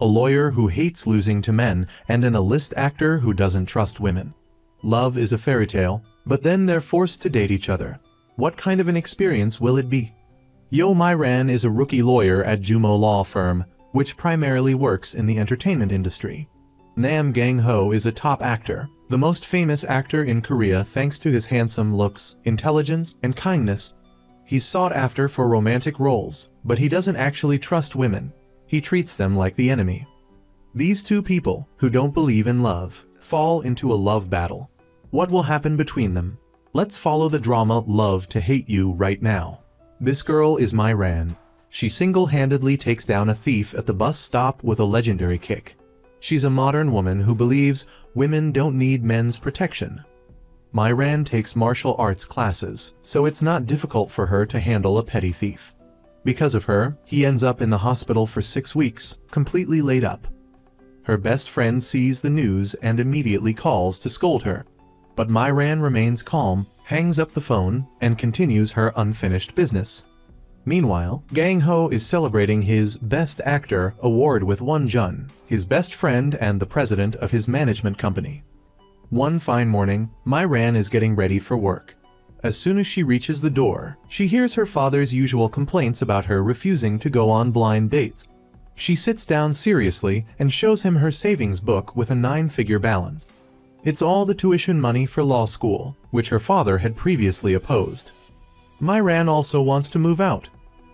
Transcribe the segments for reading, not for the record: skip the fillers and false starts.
a lawyer who hates losing to men, and an A-list actor who doesn't trust women. Love is a fairy tale, but then they're forced to date each other. What kind of an experience will it be? Yeoh Mi-ran is a rookie lawyer at Jumo Law Firm, which primarily works in the entertainment industry. Nam Gang-ho is a top actor, the most famous actor in Korea thanks to his handsome looks, intelligence, and kindness. He's sought after for romantic roles, but he doesn't actually trust women. He treats them like the enemy. These two people, who don't believe in love, fall into a love battle. What will happen between them? Let's follow the drama Love to Hate You right now. This girl is Mi-ran. She single-handedly takes down a thief at the bus stop with a legendary kick. She's a modern woman who believes women don't need men's protection. Mi-ran takes martial arts classes, so it's not difficult for her to handle a petty thief. Because of her, he ends up in the hospital for 6 weeks, completely laid up. Her best friend sees the news and immediately calls to scold her. But Mi-ran remains calm, hangs up the phone, and continues her unfinished business. Meanwhile, Gang-ho is celebrating his Best Actor award with Won-jun, his best friend and the president of his management company. One fine morning, Mi-ran is getting ready for work. As soon as she reaches the door, she hears her father's usual complaints about her refusing to go on blind dates. She sits down seriously and shows him her savings book with a 9-figure balance. It's all the tuition money for law school, which her father had previously opposed. Mi-ran also wants to move out.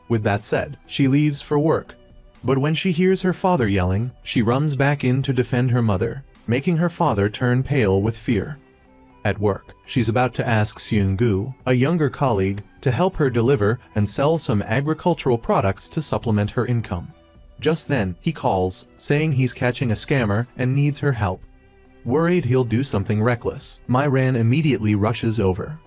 With that said, she leaves for work. But when she hears her father yelling, she runs back in to defend her mother, making her father turn pale with fear. At work, she's about to ask Seung-gu, a younger colleague, to help her deliver and sell some agricultural products to supplement her income. Just then, he calls, saying he's catching a scammer and needs her help. Worried he'll do something reckless, Mi-ran immediately rushes over.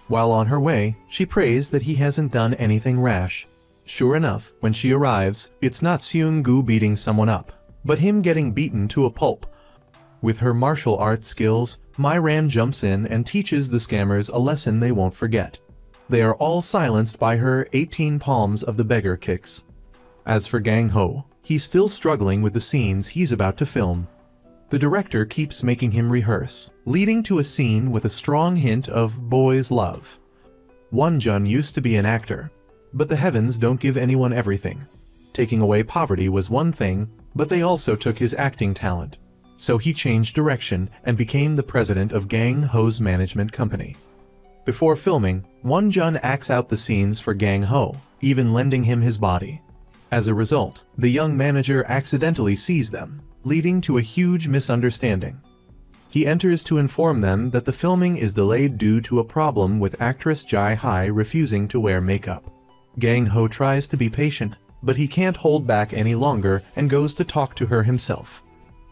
While on her way, she prays that he hasn't done anything rash. Sure enough, when she arrives, it's not Seung-gu beating someone up, but him getting beaten to a pulp. With her martial arts skills, Mi-ran jumps in and teaches the scammers a lesson they won't forget. They are all silenced by her 18 palms of the beggar kicks. As for Gang-ho, he's still struggling with the scenes he's about to film. The director keeps making him rehearse, leading to a scene with a strong hint of boys' love. Won-jun used to be an actor, but the heavens don't give anyone everything. Taking away poverty was one thing, but they also took his acting talent. So he changed direction and became the president of Gang-ho's management company. Before filming, Won-jun acts out the scenes for Gang-ho, even lending him his body. As a result, the young manager accidentally sees them, leading to a huge misunderstanding. He enters to inform them that the filming is delayed due to a problem with actress Ji-hye refusing to wear makeup. Gang-ho tries to be patient, but he can't hold back any longer and goes to talk to her himself.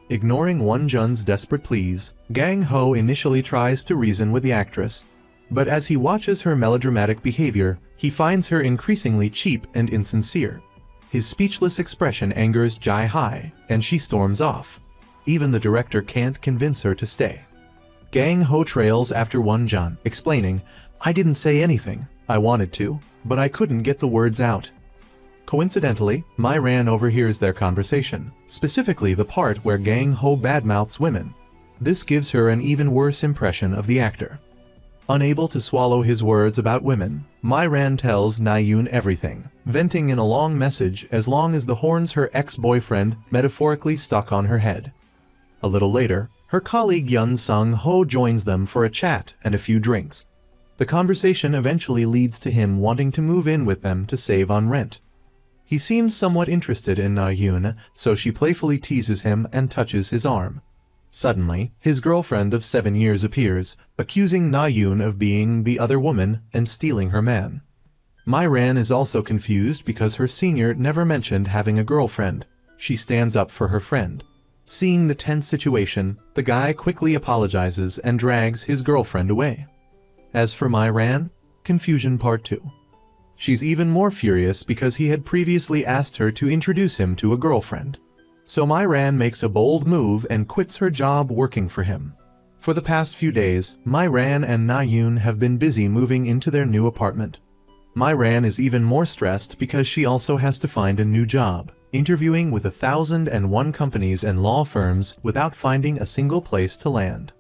Ignoring Won-jun's desperate pleas, Gang-ho initially tries to reason with the actress, but as he watches her melodramatic behavior, he finds her increasingly cheap and insincere. His speechless expression angers Ji-hye, and she storms off. Even the director can't convince her to stay. Gang-ho trails after Won-jun, explaining, "I didn't say anything. I wanted to, but I couldn't get the words out." Coincidentally, Mi-ran overhears their conversation, specifically the part where Gang-ho badmouths women. This gives her an even worse impression of the actor. Unable to swallow his words about women, Mi-ran tells Na-yoon everything, venting in a long message as long as the horns her ex-boyfriend metaphorically stuck on her head. A little later, her colleague Yun Sung-ho joins them for a chat and a few drinks. The conversation eventually leads to him wanting to move in with them to save on rent. He seems somewhat interested in Na-yoon, so she playfully teases him and touches his arm. Suddenly, his girlfriend of 7 years appears, accusing Na-yoon of being the other woman and stealing her man. Mi-ran is also confused because her senior never mentioned having a girlfriend. She stands up for her friend. Seeing the tense situation, the guy quickly apologizes and drags his girlfriend away. As for Mi-ran, confusion part 2. She's even more furious because he had previously asked her to introduce him to a girlfriend. So Mi-ran makes a bold move and quits her job working for him. For the past few days, Mi-ran and Na-yoon have been busy moving into their new apartment. Mi-ran is even more stressed because she also has to find a new job. interviewing with 1,001 companies and law firms without finding a single place to land.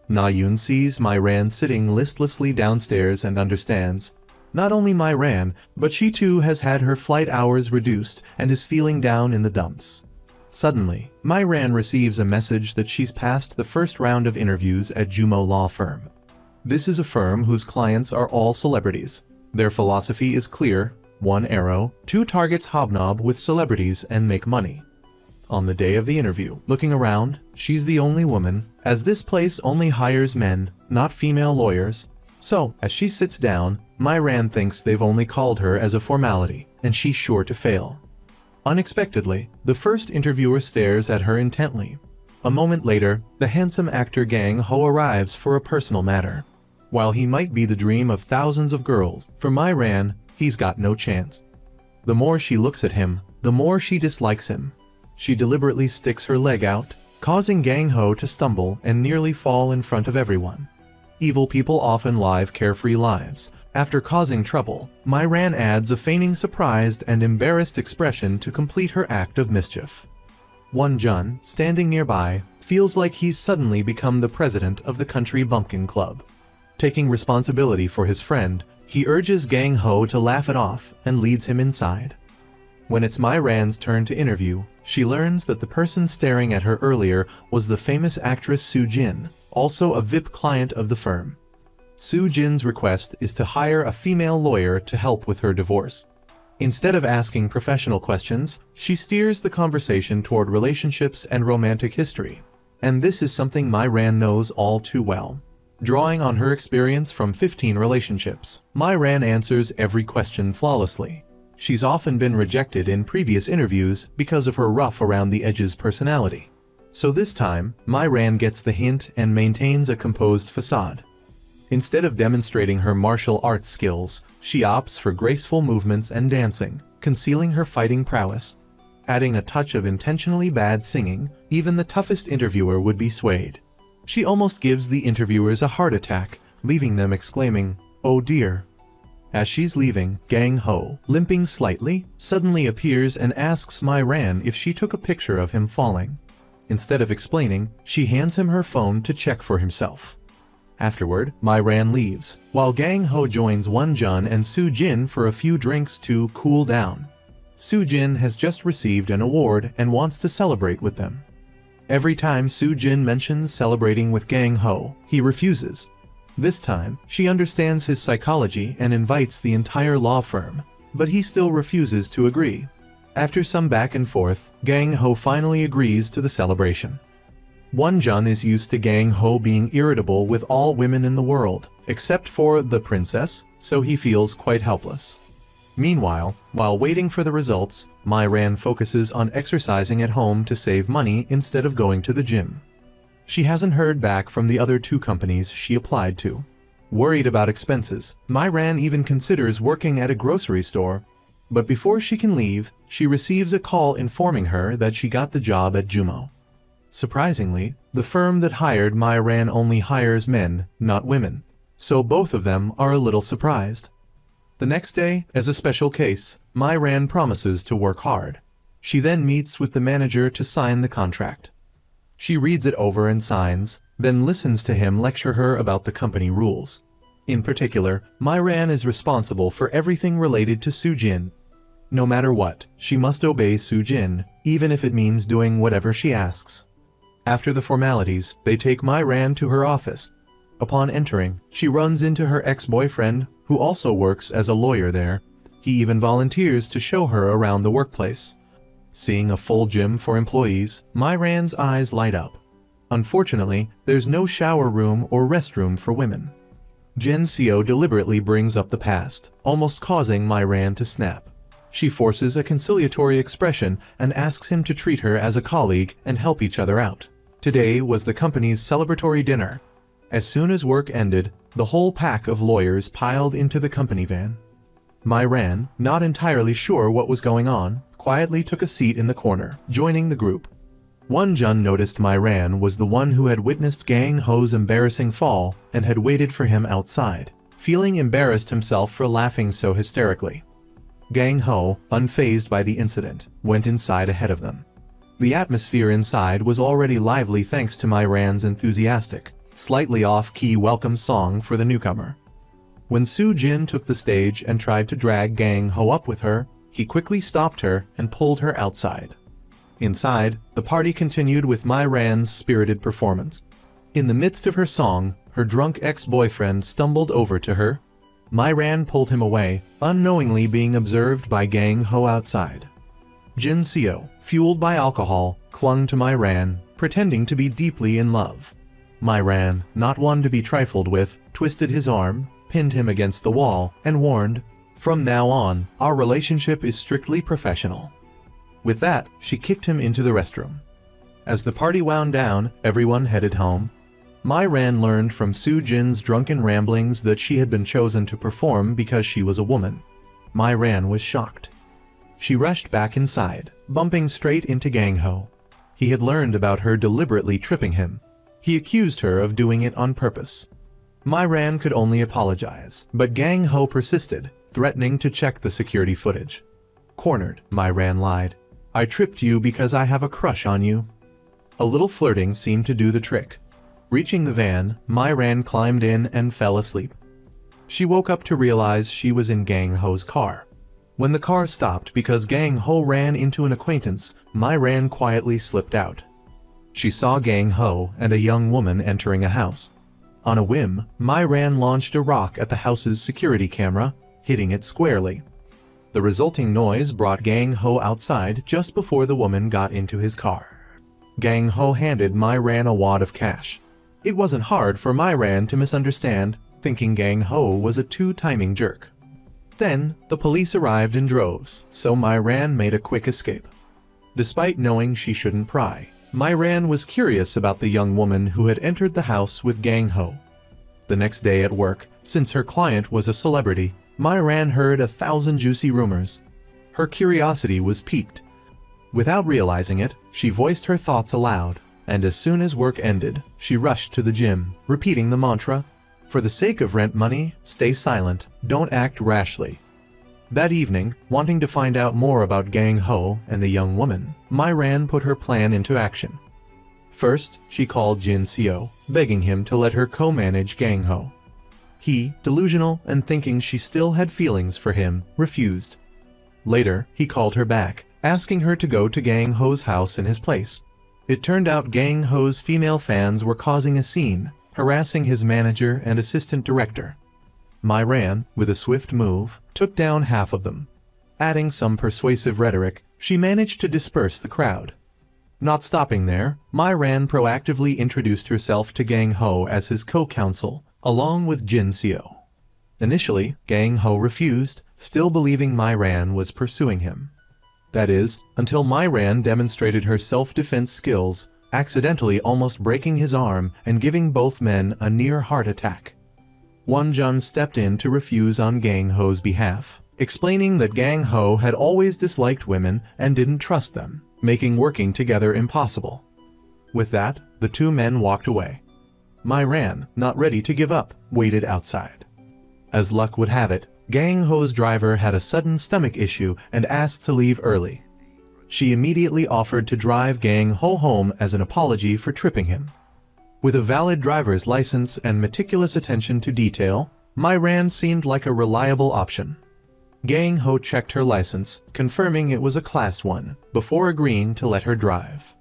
Na-yoon sees My-ran sitting listlessly downstairs and understands. Not only My-ran, but she too has had her flight hours reduced and is feeling down in the dumps. Suddenly, My-ran receives a message that she's passed the first round of interviews at Jumo Law Firm. This is a firm whose clients are all celebrities. Their philosophy is clear: one arrow, two targets, hobnob with celebrities and make money. On the day of the interview, looking around, she's the only woman, as this place only hires men, not female lawyers. So, as she sits down, My-ran thinks they've only called her as a formality, and she's sure to fail. Unexpectedly, the first interviewer stares at her intently. A moment later, the handsome actor Gang Ho arrives for a personal matter. While he might be the dream of thousands of girls, for My-ran, he's got no chance. The more she looks at him, the more she dislikes him. She deliberately sticks her leg out, causing Gang Ho to stumble and nearly fall in front of everyone. Evil people often live carefree lives. After causing trouble, My-ran adds a feigning surprised and embarrassed expression to complete her act of mischief. Won-jun, standing nearby, feels like he's suddenly become the president of the country bumpkin club. Taking responsibility for his friend, he urges Gang Ho to laugh it off and leads him inside. When it's My-ran's turn to interview, she learns that the person staring at her earlier was the famous actress Soo-jin, also a VIP client of the firm. Soo-jin's request is to hire a female lawyer to help with her divorce. Instead of asking professional questions, she steers the conversation toward relationships and romantic history. And this is something My-ran knows all too well. Drawing on her experience from 15 relationships, My-ran answers every question flawlessly. She's often been rejected in previous interviews because of her rough-around-the-edges personality. So this time, My-ran gets the hint and maintains a composed facade. Instead of demonstrating her martial arts skills, she opts for graceful movements and dancing, concealing her fighting prowess. Adding a touch of intentionally bad singing, even the toughest interviewer would be swayed. She almost gives the interviewers a heart attack, leaving them exclaiming, "Oh dear." As she's leaving, Gang Ho, limping slightly, suddenly appears and asks My-ran if she took a picture of him falling. Instead of explaining, she hands him her phone to check for himself. Afterward, My-ran leaves, while Gang Ho joins Won-jun and Soo-jin for a few drinks to cool down. Soo-jin has just received an award and wants to celebrate with them. Every time Soo-jin mentions celebrating with Gang Ho, he refuses. This time, she understands his psychology and invites the entire law firm, but he still refuses to agree. After some back and forth, Gang Ho finally agrees to the celebration. Won-jun is used to Gang Ho being irritable with all women in the world, except for the princess, so he feels quite helpless. Meanwhile, while waiting for the results, My-ran focuses on exercising at home to save money instead of going to the gym. She hasn't heard back from the other two companies she applied to. Worried about expenses, My-ran even considers working at a grocery store. But before she can leave, she receives a call informing her that she got the job at Jumo. Surprisingly, the firm that hired My-ran only hires men, not women, so both of them are a little surprised. The next day, as a special case, My-ran promises to work hard. She then meets with the manager to sign the contract. She reads it over and signs, then listens to him lecture her about the company rules. In particular, My-ran is responsible for everything related to Soo-jin. No matter what, she must obey Soo-jin, even if it means doing whatever she asks. After the formalities, they take My-ran to her office. Upon entering, she runs into her ex-boyfriend, who also works as a lawyer there. He even volunteers to show her around the workplace. Seeing a full gym for employees, My-ran's eyes light up. Unfortunately, there's no shower room or restroom for women. Jin Seo deliberately brings up the past, almost causing My-ran to snap. She forces a conciliatory expression and asks him to treat her as a colleague and help each other out. Today was the company's celebratory dinner. As soon as work ended, the whole pack of lawyers piled into the company van. My-ran, not entirely sure what was going on, quietly took a seat in the corner, joining the group. Won-jun noticed My-ran was the one who had witnessed Gang Ho's embarrassing fall and had waited for him outside, feeling embarrassed himself for laughing so hysterically. Gang Ho, unfazed by the incident, went inside ahead of them. The atmosphere inside was already lively thanks to My Ran's enthusiastic, slightly off-key welcome song for the newcomer. When Su Jin took the stage and tried to drag Gang Ho up with her, he quickly stopped her and pulled her outside. Inside, the party continued with My Ran's spirited performance. In the midst of her song, her drunk ex-boyfriend stumbled over to her. My Ran pulled him away, unknowingly being observed by Gang Ho outside. Jin Seo, fueled by alcohol, clung to My Ran, pretending to be deeply in love. My Ran, not one to be trifled with, twisted his arm, pinned him against the wall, and warned, "From now on, our relationship is strictly professional." With that, she kicked him into the restroom. As the party wound down, everyone headed home. My Ran learned from Su Jin's drunken ramblings that she had been chosen to perform because she was a woman. My Ran was shocked. She rushed back inside, bumping straight into Gang Ho. He had learned about her deliberately tripping him. He accused her of doing it on purpose. My Ran could only apologize, but Gang Ho persisted, threatening to check the security footage. Cornered, My Ran lied. "I tripped you because I have a crush on you." A little flirting seemed to do the trick. Reaching the van, My Ran climbed in and fell asleep. She woke up to realize she was in Gang Ho's car. When the car stopped because Gang Ho ran into an acquaintance, My Ran quietly slipped out. She saw Gang Ho and a young woman entering a house. On a whim, My Ran launched a rock at the house's security camera, hitting it squarely. The resulting noise brought Gang Ho outside just before the woman got into his car. Gang Ho handed My Ran a wad of cash. It wasn't hard for My Ran to misunderstand, thinking Gang Ho was a two-timing jerk. Then, the police arrived in droves, so My Ran made a quick escape. Despite knowing she shouldn't pry, My Ran was curious about the young woman who had entered the house with Gang Ho. The next day at work, since her client was a celebrity, My Ran heard 1,000 juicy rumors. Her curiosity was piqued. Without realizing it, she voiced her thoughts aloud, and as soon as work ended, she rushed to the gym, repeating the mantra, "For the sake of rent money, stay silent, don't act rashly." That evening, wanting to find out more about Gang Ho and the young woman, My Ran put her plan into action. First, she called Jin Seo, begging him to let her co-manage Gang Ho. He, delusional and thinking she still had feelings for him, refused. Later, he called her back, asking her to go to Gang Ho's house in his place. It turned out Gang Ho's female fans were causing a scene, harassing his manager and assistant director. My Ran, with a swift move, took down half of them. Adding some persuasive rhetoric, she managed to disperse the crowd. Not stopping there, My Ran proactively introduced herself to Gang Ho as his co-counsel, along with Jin Seo. Initially, Gang Ho refused, still believing My Ran was pursuing him. That is, until My Ran demonstrated her self-defense skills, accidentally almost breaking his arm and giving both men a near heart attack. Won Jun stepped in to refuse on Gang Ho's behalf, explaining that Gang Ho had always disliked women and didn't trust them, making working together impossible. With that, the two men walked away. My Ran, not ready to give up, waited outside. As luck would have it, Gang Ho's driver had a sudden stomach issue and asked to leave early. She immediately offered to drive Gang Ho home as an apology for tripping him. With a valid driver's license and meticulous attention to detail, My Ran seemed like a reliable option. Gang Ho checked her license, confirming it was a Class 1, before agreeing to let her drive.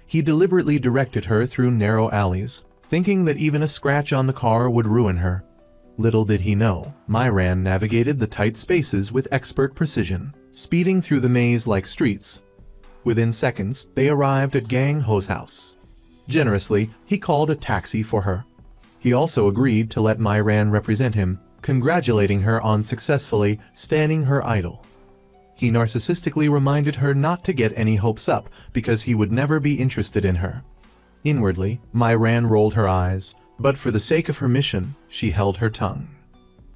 He deliberately directed her through narrow alleys, thinking that even a scratch on the car would ruin her. Little did he know, My Ran navigated the tight spaces with expert precision, speeding through the maze-like streets. Within seconds, they arrived at Gang Ho's house. Generously, he called a taxi for her. He also agreed to let My Ran represent him, congratulating her on successfully standing her idol. He narcissistically reminded her not to get any hopes up because he would never be interested in her. Inwardly, My Ran rolled her eyes, but for the sake of her mission, she held her tongue.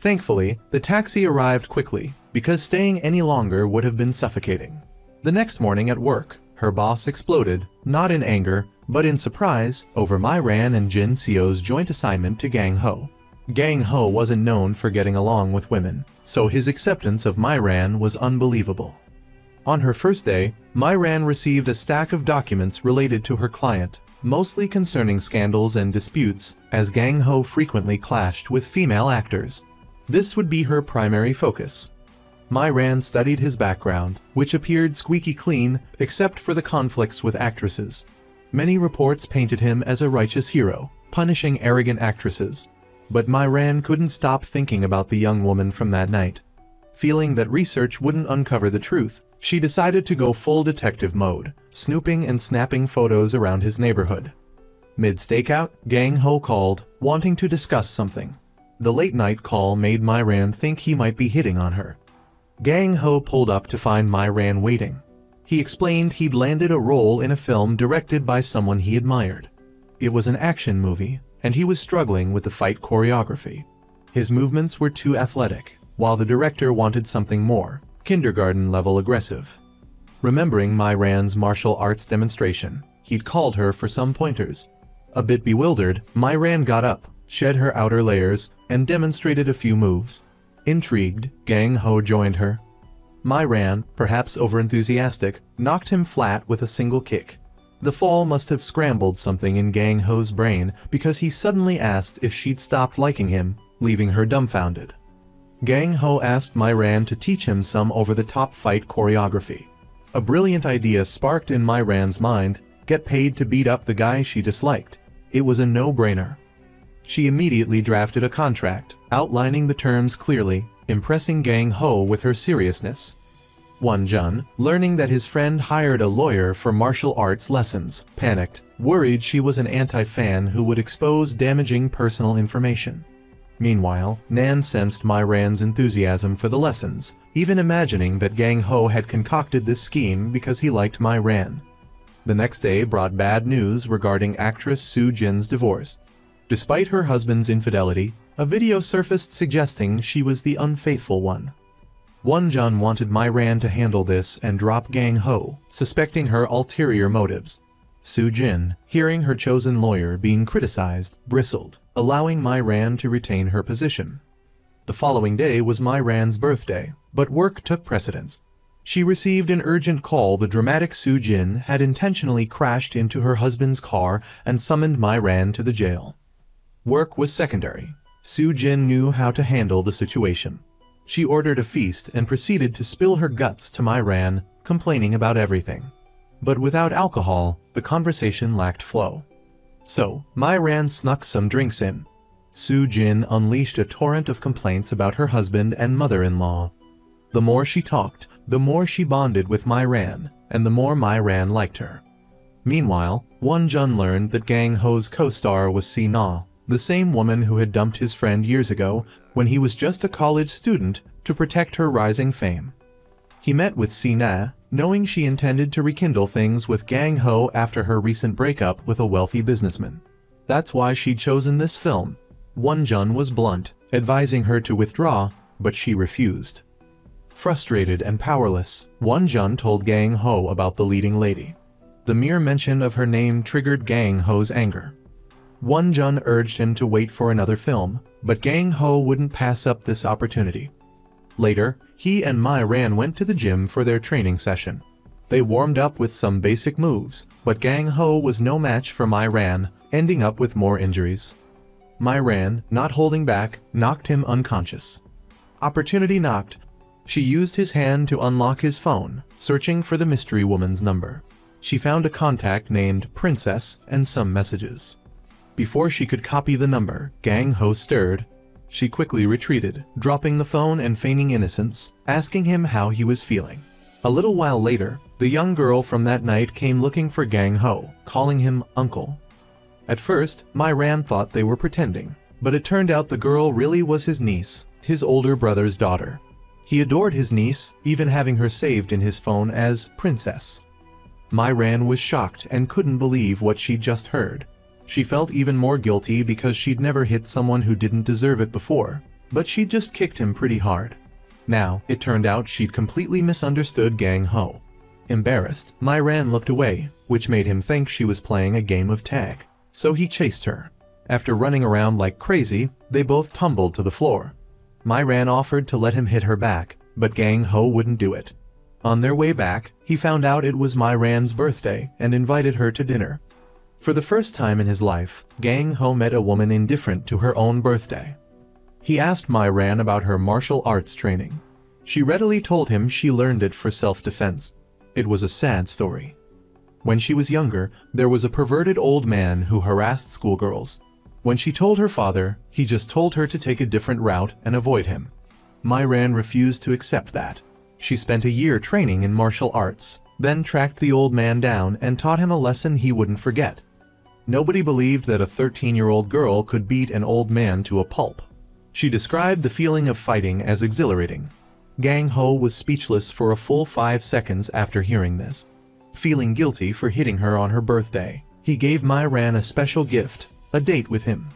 Thankfully, the taxi arrived quickly, because staying any longer would have been suffocating. The next morning at work, her boss exploded, not in anger, but in surprise, over My Ran and Jin Seo's joint assignment to Gang Ho. Gang Ho wasn't known for getting along with women, so his acceptance of Mai Ran was unbelievable. On her first day, Mai Ran received a stack of documents related to her client, mostly concerning scandals and disputes, as Gang Ho frequently clashed with female actors. This would be her primary focus. Mai Ran studied his background, which appeared squeaky clean except for the conflicts with actresses. Many reports painted him as a righteous hero, punishing arrogant actresses. But Mai Ran couldn't stop thinking about the young woman from that night. Feeling that research wouldn't uncover the truth, she decided to go full detective mode, snooping and snapping photos around his neighborhood. Mid-stakeout, Gang Ho called, wanting to discuss something. The late-night call made Mai Ran think he might be hitting on her. Gang Ho pulled up to find Mai Ran waiting. He explained he'd landed a role in a film directed by someone he admired. It was an action movie, and he was struggling with the fight choreography. His movements were too athletic, while the director wanted something more, kindergarten-level aggressive. Remembering Mai Ran's martial arts demonstration, he'd called her for some pointers. A bit bewildered, Mai Ran got up, shed her outer layers, and demonstrated a few moves. Intrigued, Gang Ho joined her. Mai Ran, perhaps overenthusiastic, knocked him flat with a single kick. The fall must have scrambled something in Gang Ho's brain because he suddenly asked if she'd stopped liking him, leaving her dumbfounded. Gang Ho asked Mai Ran to teach him some over-the-top fight choreography. A brilliant idea sparked in Mai Ran's mind: get paid to beat up the guy she disliked. It was a no-brainer. She immediately drafted a contract, outlining the terms clearly, impressing Gang Ho with her seriousness. Won Jun, learning that his friend hired a lawyer for martial arts lessons, panicked, worried she was an anti-fan who would expose damaging personal information. Meanwhile, Nan sensed Mai Ran's enthusiasm for the lessons, even imagining that Gang Ho had concocted this scheme because he liked Mai Ran. The next day brought bad news regarding actress Soo Jin's divorce. Despite her husband's infidelity, a video surfaced suggesting she was the unfaithful one. Won Jun wanted Mai Ran to handle this and drop Gang Ho, suspecting her ulterior motives. Soo Jin, hearing her chosen lawyer being criticized, bristled, allowing Mai Ran to retain her position. The following day was Mai Ran's birthday, but work took precedence. She received an urgent call. The dramatic Soo Jin had intentionally crashed into her husband's car and summoned Mai Ran to the jail. Work was secondary. Soo Jin knew how to handle the situation. She ordered a feast and proceeded to spill her guts to Mai Ran, complaining about everything. But without alcohol, the conversation lacked flow. So, Mai Ran snuck some drinks in. Soo Jin unleashed a torrent of complaints about her husband and mother-in-law. The more she talked, the more she bonded with Mai Ran, and the more Mai Ran liked her. Meanwhile, Won Jun learned that Gang Ho's co-star was Si Na, the same woman who had dumped his friend years ago when he was just a college student to protect her rising fame. He met with Si Na, knowing she intended to rekindle things with Gang Ho after her recent breakup with a wealthy businessman. That's why she'd chosen this film. Won Jun was blunt, advising her to withdraw, but she refused. Frustrated and powerless, Won Jun told Gang Ho about the leading lady. The mere mention of her name triggered Gang Ho's anger. Won Jun urged him to wait for another film, but Gang Ho wouldn't pass up this opportunity. Later, he and Mai Ran went to the gym for their training session. They warmed up with some basic moves, but Gang Ho was no match for Mai Ran, ending up with more injuries. Mai Ran, not holding back, knocked him unconscious. Opportunity knocked. She used his hand to unlock his phone, searching for the mystery woman's number. She found a contact named Princess and some messages. Before she could copy the number, Gang Ho stirred. She quickly retreated, dropping the phone and feigning innocence, asking him how he was feeling. A little while later, the young girl from that night came looking for Gang Ho, calling him uncle. At first, Mai Ran thought they were pretending, but it turned out the girl really was his niece, his older brother's daughter. He adored his niece, even having her saved in his phone as Princess. Mai Ran was shocked and couldn't believe what she'd just heard. She felt even more guilty because she'd never hit someone who didn't deserve it before, but she'd just kicked him pretty hard. Now, it turned out she'd completely misunderstood Gang Ho. Embarrassed, Mai Ran looked away, which made him think she was playing a game of tag. So he chased her. After running around like crazy, they both tumbled to the floor. Myran offered to let him hit her back, but Gang Ho wouldn't do it. On their way back, he found out it was Myran's birthday and invited her to dinner. For the first time in his life, Gang Ho met a woman indifferent to her own birthday. He asked Myran about her martial arts training. She readily told him she learned it for self-defense. It was a sad story. When she was younger, there was a perverted old man who harassed schoolgirls. When she told her father, he just told her to take a different route and avoid him. Myran refused to accept that. She spent a year training in martial arts, then tracked the old man down and taught him a lesson he wouldn't forget. Nobody believed that a 13-year-old girl could beat an old man to a pulp. She described the feeling of fighting as exhilarating. Gang Ho was speechless for a full 5 seconds after hearing this. Feeling guilty for hitting her on her birthday, he gave Myran a special gift, a date with him.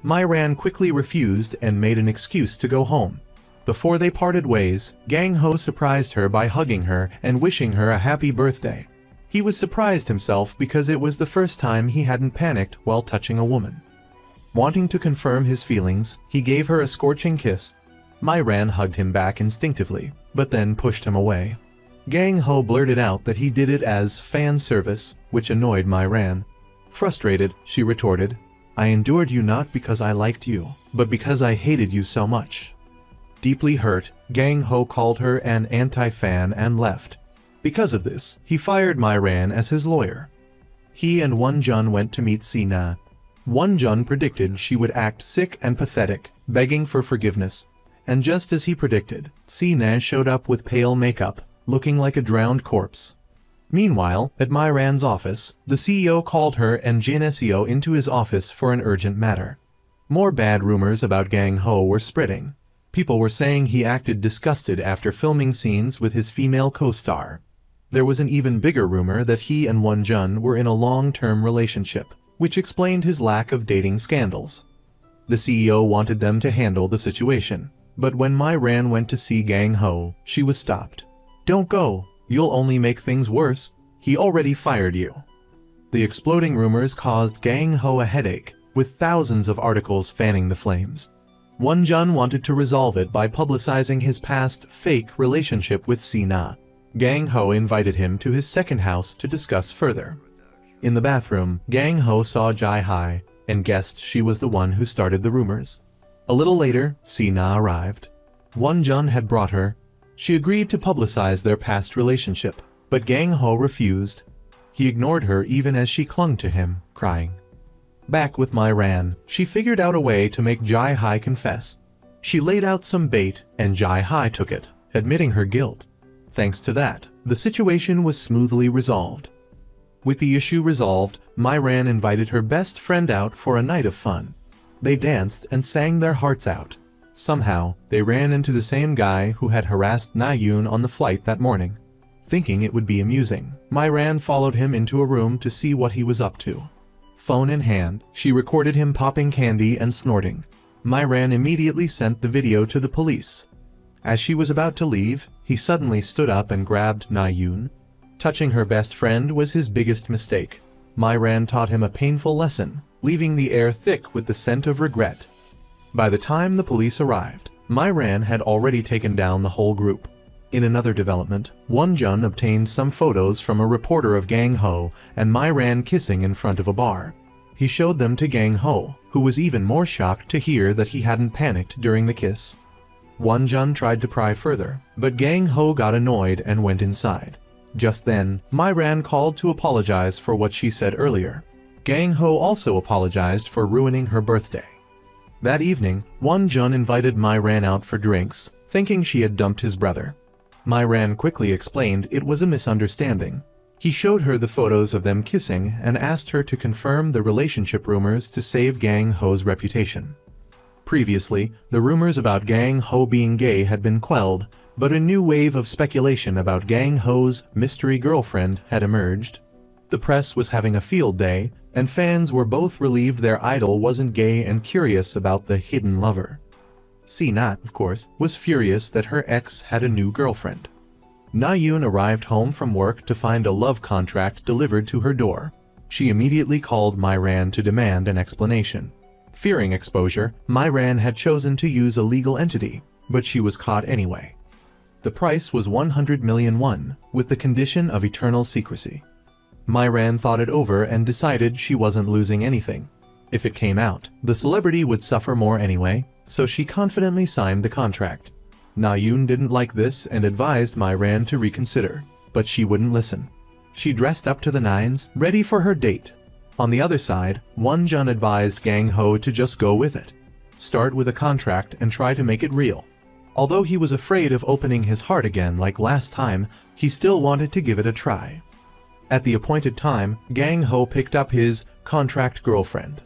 Myran quickly refused and made an excuse to go home. Before they parted ways, Gang Ho surprised her by hugging her and wishing her a happy birthday. He was surprised himself because it was the first time he hadn't panicked while touching a woman. Wanting to confirm his feelings, he gave her a scorching kiss. Myran hugged him back instinctively, but then pushed him away. Gang Ho blurted out that he did it as fan service, which annoyed Myran. Frustrated, she retorted, "I endured you not because I liked you, but because I hated you so much." Deeply hurt, Gang Ho called her an anti-fan and left. Because of this, he fired Myran as his lawyer. He and Won Jun went to meet Si-na. Won Jun predicted she would act sick and pathetic, begging for forgiveness. And just as he predicted, Si-na showed up with pale makeup, looking like a drowned corpse. Meanwhile, at Myran's office, the CEO called her and Jin Seo into his office for an urgent matter. More bad rumors about Gang Ho were spreading. People were saying he acted disgusted after filming scenes with his female co-star. There was an even bigger rumor that he and Won Jun were in a long-term relationship, which explained his lack of dating scandals. The CEO wanted them to handle the situation, but when Myran went to see Gang Ho, she was stopped. "Don't go, you'll only make things worse. He already fired you." The exploding rumors caused Gang Ho a headache, with thousands of articles fanning the flames. Won Jun wanted to resolve it by publicizing his past fake relationship with Si-na. Gang Ho invited him to his second house to discuss further. In the bathroom, Gang Ho saw Jai-hai and guessed she was the one who started the rumors. A little later, Si-na arrived. Won Jun had brought her. She agreed to publicize their past relationship, but Gang Ho refused. He ignored her even as she clung to him, crying. Back with Myran, she figured out a way to make Jai-hai confess. She laid out some bait and Jai-hai took it, admitting her guilt. Thanks to that, the situation was smoothly resolved. With the issue resolved, Myran invited her best friend out for a night of fun. They danced and sang their hearts out. Somehow, they ran into the same guy who had harassed Na-yoon on the flight that morning. Thinking it would be amusing, Myran followed him into a room to see what he was up to. Phone in hand, she recorded him popping candy and snorting. Myran immediately sent the video to the police. As she was about to leave, he suddenly stood up and grabbed Na-yoon. Touching her best friend was his biggest mistake. Myran taught him a painful lesson, leaving the air thick with the scent of regret. By the time the police arrived, Myran had already taken down the whole group. In another development, Won Jun obtained some photos from a reporter of Gang Ho and Myran kissing in front of a bar. He showed them to Gang Ho, who was even more shocked to hear that he hadn't panicked during the kiss. Won Jun tried to pry further, but Gang Ho got annoyed and went inside. Just then, Myran called to apologize for what she said earlier. Gang Ho also apologized for ruining her birthday. That evening, Won Jun invited Myran out for drinks, thinking she had dumped his brother. Myran quickly explained it was a misunderstanding. He showed her the photos of them kissing and asked her to confirm the relationship rumors to save Gang Ho's reputation. Previously, the rumors about Gang Ho being gay had been quelled, but a new wave of speculation about Gang Ho's mystery girlfriend had emerged. The press was having a field day, and fans were both relieved their idol wasn't gay and curious about the hidden lover. Si-na, of course, was furious that her ex had a new girlfriend. Na-yoon arrived home from work to find a love contract delivered to her door. She immediately called Myran to demand an explanation. Fearing exposure, Myran had chosen to use a legal entity, but she was caught anyway. The price was 100 million won, with the condition of eternal secrecy. Myran thought it over and decided she wasn't losing anything. If it came out, the celebrity would suffer more anyway, so she confidently signed the contract. Na Yoon didn't like this and advised Myran to reconsider, but she wouldn't listen. She dressed up to the nines, ready for her date. On the other side, Wonjun advised Gang Ho to just go with it. Start with a contract and try to make it real. Although he was afraid of opening his heart again like last time, he still wanted to give it a try. At the appointed time, Gang Ho picked up his contract girlfriend.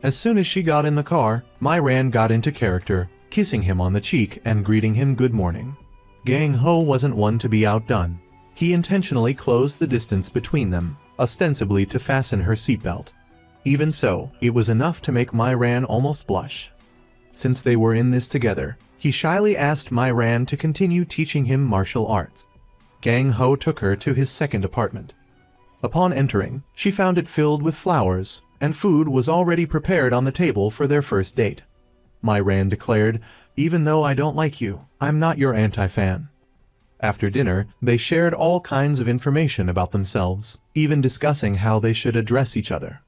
As soon as she got in the car, Myran got into character, kissing him on the cheek and greeting him good morning. Gang Ho wasn't one to be outdone. He intentionally closed the distance between them, ostensibly to fasten her seatbelt. Even so, it was enough to make Myran almost blush. Since they were in this together, he shyly asked Myran to continue teaching him martial arts. Gang Ho took her to his second apartment. Upon entering, she found it filled with flowers, and food was already prepared on the table for their first date. Myran declared, "Even though I don't like you, I'm not your anti-fan." After dinner, they shared all kinds of information about themselves, even discussing how they should address each other.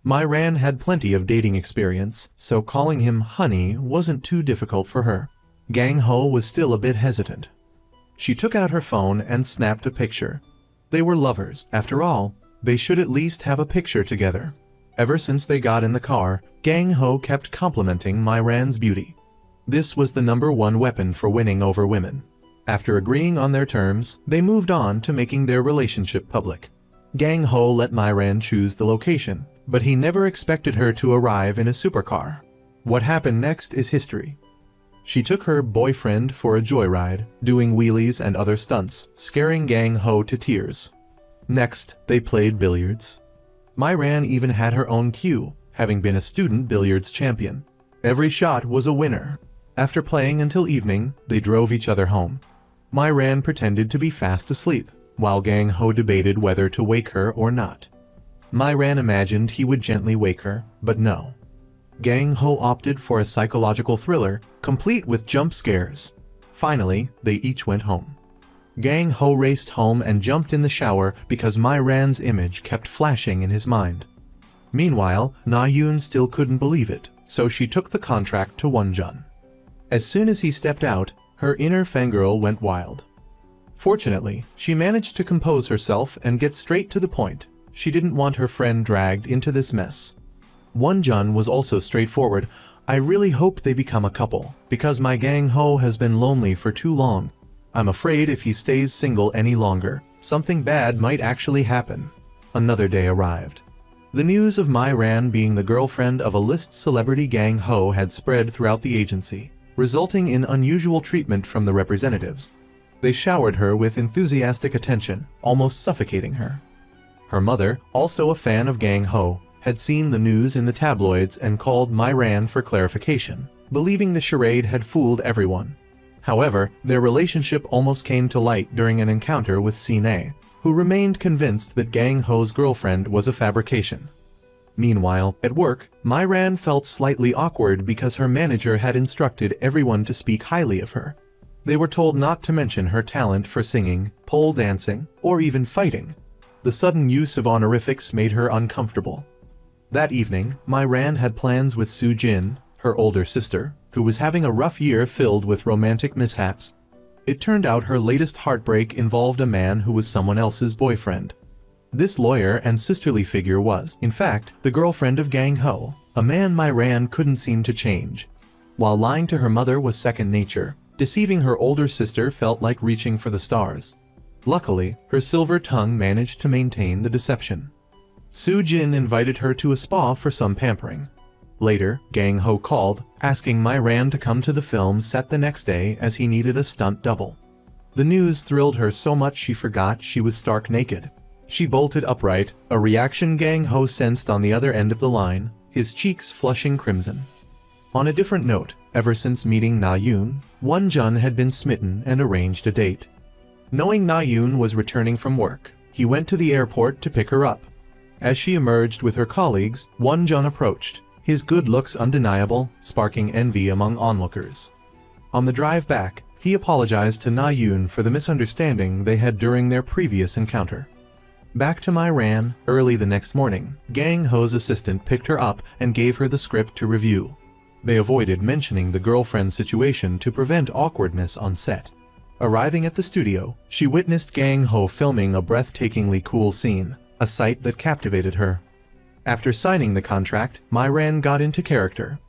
Myran had plenty of dating experience, so calling him honey wasn't too difficult for her. Gang Ho was still a bit hesitant. She took out her phone and snapped a picture. They were lovers, after all. They should at least have a picture together. Ever since they got in the car, Gang Ho kept complimenting Myran's beauty. This was the #1 weapon for winning over women. After agreeing on their terms, they moved on to making their relationship public. Gang Ho let Myran choose the location, but he never expected her to arrive in a supercar. What happened next is history. She took her boyfriend for a joyride, doing wheelies and other stunts, scaring Gang Ho to tears. Next, they played billiards. Myran even had her own cue, having been a student billiards champion. Every shot was a winner. After playing until evening, they drove each other home. Myran pretended to be fast asleep, while Gang Ho debated whether to wake her or not. Myran imagined he would gently wake her, but no. Gang Ho opted for a psychological thriller, complete with jump scares. Finally, they each went home. Gang Ho raced home and jumped in the shower because Myran's image kept flashing in his mind. Meanwhile, Na Yoon still couldn't believe it, so she took the contract to Wonjun. As soon as he stepped out, her inner fangirl went wild. Fortunately, she managed to compose herself and get straight to the point. She didn't want her friend dragged into this mess. Wonjun was also straightforward. "I really hope they become a couple, because my Gang Ho has been lonely for too long. I'm afraid if he stays single any longer, something bad might actually happen." Another day arrived. The news of Myran being the girlfriend of a list celebrity Gang Ho had spread throughout the agency, resulting in unusual treatment from the representatives. They showered her with enthusiastic attention, almost suffocating her. Her mother, also a fan of Gang Ho, had seen the news in the tabloids and called Myran for clarification, believing the charade had fooled everyone. However, their relationship almost came to light during an encounter with Sine, who remained convinced that Gang Ho's girlfriend was a fabrication. Meanwhile, at work, Myran felt slightly awkward because her manager had instructed everyone to speak highly of her. They were told not to mention her talent for singing, pole dancing, or even fighting. The sudden use of honorifics made her uncomfortable. That evening, Myran had plans with Soo Jin, her older sister, who was having a rough year filled with romantic mishaps. It turned out her latest heartbreak involved a man who was someone else's boyfriend. This lawyer and sisterly figure was, in fact, the girlfriend of Gang Ho, a man Myran couldn't seem to change. While lying to her mother was second nature, deceiving her older sister felt like reaching for the stars. Luckily, her silver tongue managed to maintain the deception. Soo Jin invited her to a spa for some pampering. Later, Gang Ho called, asking Myran to come to the film set the next day as he needed a stunt double. The news thrilled her so much she forgot she was stark naked. She bolted upright, a reaction Gang Ho sensed on the other end of the line, his cheeks flushing crimson. On a different note, ever since meeting Na Yoon, Wonjun had been smitten and arranged a date. Knowing Na Yoon was returning from work, he went to the airport to pick her up. As she emerged with her colleagues, Wonjun approached, his good looks undeniable, sparking envy among onlookers. On the drive back, he apologized to Na Yun for the misunderstanding they had during their previous encounter. Back to Mai Ran, early the next morning, Gang Ho's assistant picked her up and gave her the script to review. They avoided mentioning the girlfriend situation to prevent awkwardness on set. Arriving at the studio, she witnessed Gang Ho filming a breathtakingly cool scene, a sight that captivated her. After signing the contract, Mai Ran got into character.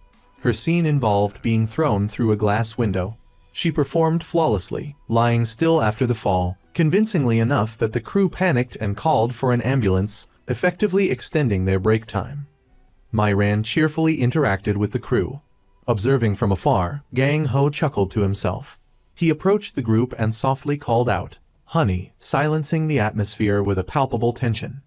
Her scene involved being thrown through a glass window. She performed flawlessly, lying still after the fall, convincingly enough that the crew panicked and called for an ambulance, effectively extending their break time. Mai Ran cheerfully interacted with the crew. Observing from afar, Gang Ho chuckled to himself. He approached the group and softly called out, "Honey," silencing the atmosphere with a palpable tension.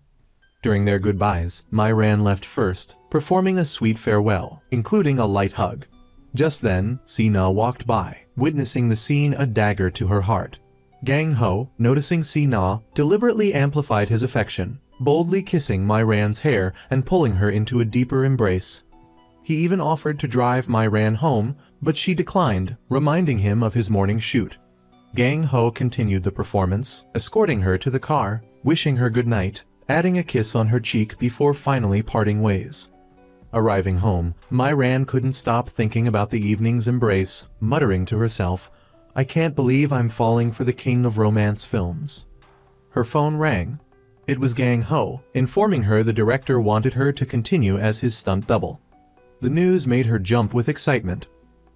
During their goodbyes, Mai Ran left first, performing a sweet farewell, including a light hug. Just then, Si-na walked by, witnessing the scene a dagger to her heart. Gang Ho, noticing Si-na, deliberately amplified his affection, boldly kissing Mai Ran's hair and pulling her into a deeper embrace. He even offered to drive Mai Ran home, but she declined, reminding him of his morning shoot. Gang Ho continued the performance, escorting her to the car, wishing her good night, adding a kiss on her cheek before finally parting ways. Arriving home, Mai Ran couldn't stop thinking about the evening's embrace, muttering to herself, "I can't believe I'm falling for the king of romance films." Her phone rang. It was Gang Ho, informing her the director wanted her to continue as his stunt double. The news made her jump with excitement.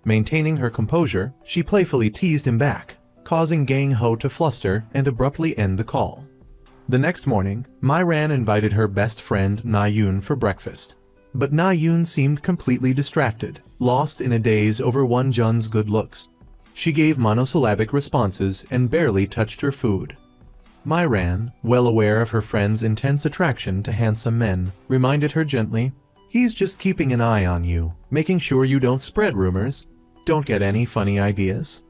Maintaining her composure, she playfully teased him back, causing Gang Ho to fluster and abruptly end the call. The next morning, Mai Ran invited her best friend Na Yun for breakfast. But Na Yun seemed completely distracted, lost in a daze over Won Jun's good looks. She gave monosyllabic responses and barely touched her food. Mai Ran, well aware of her friend's intense attraction to handsome men, reminded her gently, "He's just keeping an eye on you, making sure you don't spread rumors. Don't get any funny ideas."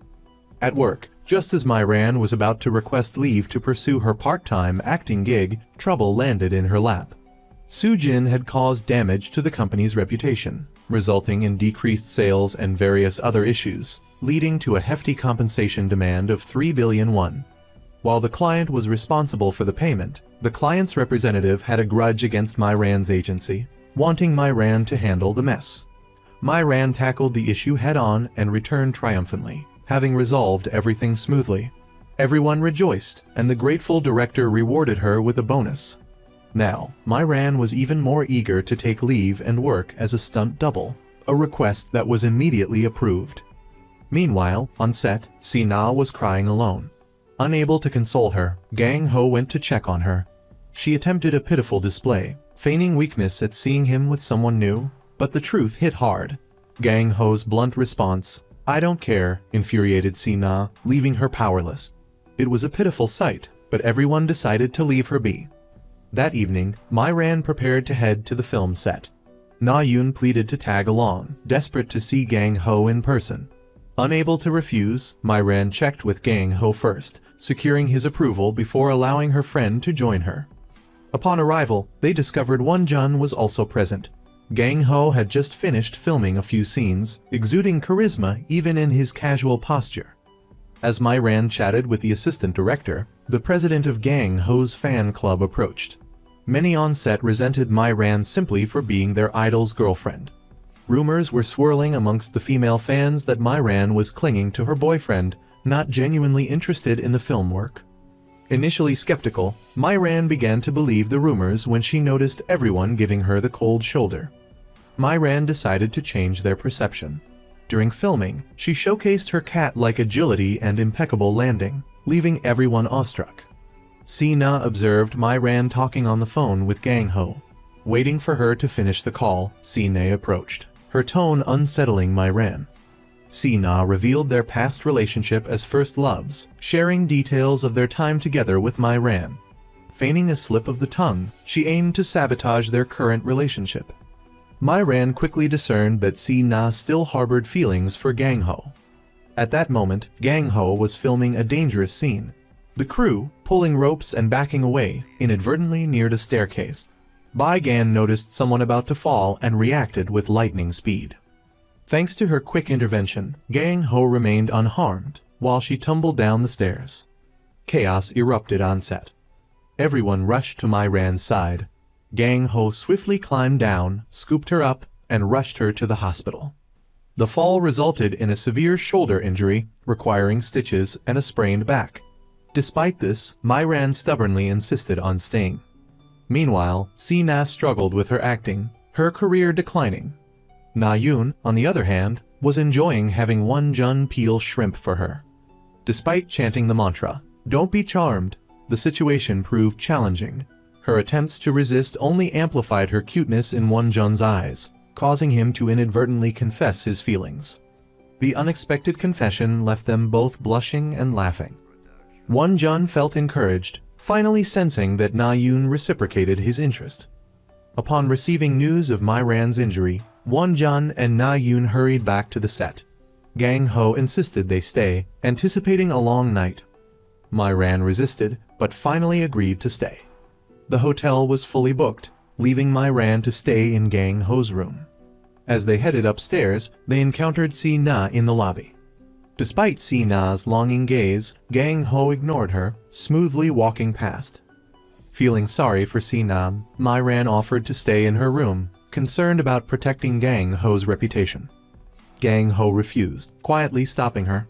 At work, just as Mai Ran was about to request leave to pursue her part-time acting gig, trouble landed in her lap. Su Jin had caused damage to the company's reputation, resulting in decreased sales and various other issues, leading to a hefty compensation demand of 3 billion won. While the client was responsible for the payment, the client's representative had a grudge against Mai Ran's agency, wanting Mai Ran to handle the mess. Mai Ran tackled the issue head-on and returned triumphantly, having resolved everything smoothly. Everyone rejoiced, and the grateful director rewarded her with a bonus. Now, Mai Ran was even more eager to take leave and work as a stunt double, a request that was immediately approved. Meanwhile, on set, Si-na was crying alone. Unable to console her, Gang Ho went to check on her. She attempted a pitiful display, feigning weakness at seeing him with someone new, but the truth hit hard. Gang Ho's blunt response, "I don't care," infuriated Si-na, leaving her powerless. It was a pitiful sight, but everyone decided to leave her be. That evening, Mai Ran prepared to head to the film set. Na Yun pleaded to tag along, desperate to see Gang Ho in person. Unable to refuse, Mai Ran checked with Gang Ho first, securing his approval before allowing her friend to join her. Upon arrival, they discovered Won Jun was also present. Gang Ho had just finished filming a few scenes, exuding charisma even in his casual posture. As Mai Ran chatted with the assistant director, the president of Gang Ho's fan club approached. Many on set resented Mai Ran simply for being their idol's girlfriend. Rumors were swirling amongst the female fans that Mai Ran was clinging to her boyfriend, not genuinely interested in the film work. Initially skeptical, Mai Ran began to believe the rumors when she noticed everyone giving her the cold shoulder. Mai Ran decided to change their perception. During filming, she showcased her cat-like agility and impeccable landing, leaving everyone awestruck. Si-na observed Mai Ran talking on the phone with Gang Ho. Waiting for her to finish the call, Si-na approached, her tone unsettling Mai Ran. Si-na revealed their past relationship as first loves, sharing details of their time together with Mai Ran. Feigning a slip of the tongue, she aimed to sabotage their current relationship. Mai Ran quickly discerned that Si-na still harbored feelings for Gang Ho. At that moment, Gang Ho was filming a dangerous scene. The crew, pulling ropes and backing away, inadvertently neared a staircase. Bai Gan noticed someone about to fall and reacted with lightning speed. Thanks to her quick intervention, Gang Ho remained unharmed while she tumbled down the stairs. Chaos erupted on set. Everyone rushed to Mai Ran's side. Gang Ho swiftly climbed down, scooped her up, and rushed her to the hospital. The fall resulted in a severe shoulder injury, requiring stitches and a sprained back. Despite this, Mai Ran stubbornly insisted on staying. Meanwhile, Si-na struggled with her acting, her career declining. Na-yoon, on the other hand, was enjoying having Won-jun peel shrimp for her. Despite chanting the mantra, "Don't be charmed," the situation proved challenging. Her attempts to resist only amplified her cuteness in Won-jun's eyes, causing him to inadvertently confess his feelings. The unexpected confession left them both blushing and laughing. Won-jun felt encouraged, finally sensing that Na-yoon reciprocated his interest. Upon receiving news of Mai Ran's injury, Won-jun and Na-yoon hurried back to the set. Gang Ho insisted they stay, anticipating a long night. Mai Ran resisted, but finally agreed to stay. The hotel was fully booked, leaving Mai Ran to stay in Gang Ho's room. As they headed upstairs, they encountered Si-na in the lobby. Despite Si-na's longing gaze, Gang Ho ignored her, smoothly walking past. Feeling sorry for Si-na, Mai Ran offered to stay in her room, concerned about protecting Gang Ho's reputation. Gang Ho refused, quietly stopping her.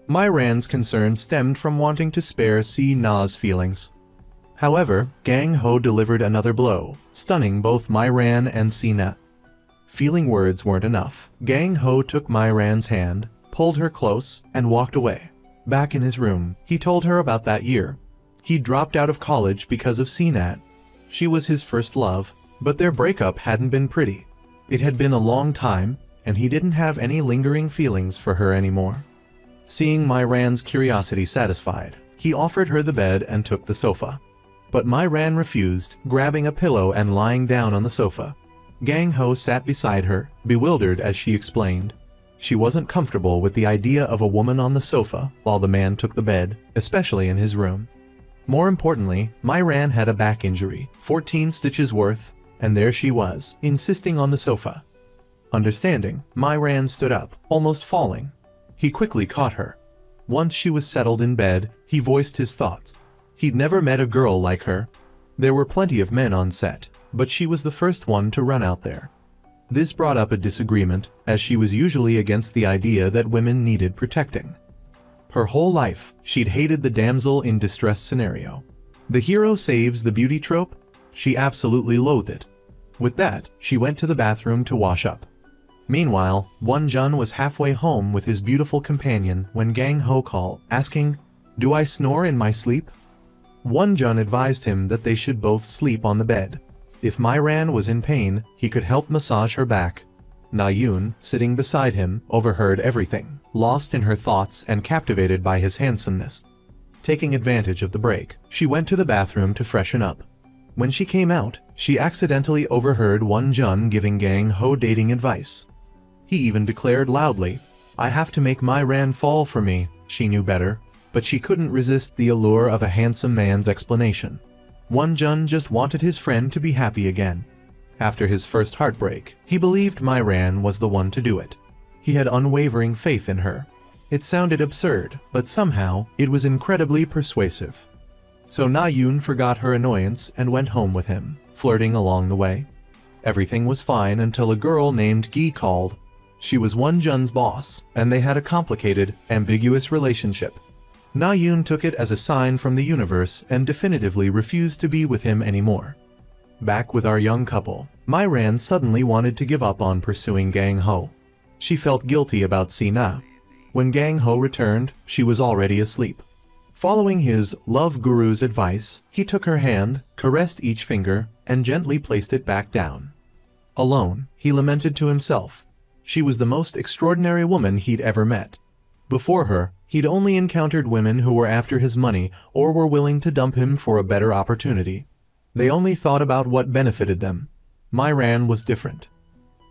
Mai Ran's concern stemmed from wanting to spare Si-na's feelings. However, Gang Ho delivered another blow, stunning both Mai Ran and Si-na. Feeling words weren't enough, Gang Ho took Mai Ran's hand, pulled her close, and walked away. Back in his room, he told her about that year. He dropped out of college because of Si-na. She was his first love, but their breakup hadn't been pretty. It had been a long time, and he didn't have any lingering feelings for her anymore. Seeing Mai Ran's curiosity satisfied, he offered her the bed and took the sofa. But Mai Ran refused, grabbing a pillow and lying down on the sofa. Gang Ho sat beside her, bewildered as she explained. She wasn't comfortable with the idea of a woman on the sofa while the man took the bed, especially in his room. More importantly, Mai Ran had a back injury, 14 stitches worth, and there she was, insisting on the sofa. Understanding, Mai Ran stood up, almost falling. He quickly caught her. Once she was settled in bed, he voiced his thoughts. He'd never met a girl like her. There were plenty of men on set, but she was the first one to run out there. This brought up a disagreement, as she was usually against the idea that women needed protecting. Her whole life, she'd hated the damsel in distress scenario. The hero saves the beauty trope? She absolutely loathed it. With that, she went to the bathroom to wash up. Meanwhile, Won-jun was halfway home with his beautiful companion when Gang Ho called, asking, "Do I snore in my sleep?" Won-jun advised him that they should both sleep on the bed. If Mai Ran was in pain, he could help massage her back. Na-yoon, sitting beside him, overheard everything, lost in her thoughts and captivated by his handsomeness. Taking advantage of the break, she went to the bathroom to freshen up. When she came out, she accidentally overheard Won-jun giving Gang Ho dating advice. He even declared loudly, "I have to make Mai Ran fall for me." She knew better, but she couldn't resist the allure of a handsome man's explanation. Won-jun just wanted his friend to be happy again. After his first heartbreak, he believed Mai Ran was the one to do it. He had unwavering faith in her. It sounded absurd, but somehow, it was incredibly persuasive. So Na-yoon forgot her annoyance and went home with him, flirting along the way. Everything was fine until a girl named Gi called. She was Won-jun's boss, and they had a complicated, ambiguous relationship. Na-yoon took it as a sign from the universe and definitively refused to be with him anymore. Back with our young couple, Mai Ran suddenly wanted to give up on pursuing Gang Ho. She felt guilty about Si-na. When Gang Ho returned, she was already asleep. Following his love guru's advice, he took her hand, caressed each finger, and gently placed it back down. Alone, he lamented to himself. She was the most extraordinary woman he'd ever met. Before her, he'd only encountered women who were after his money or were willing to dump him for a better opportunity. They only thought about what benefited them. Mai Ran was different.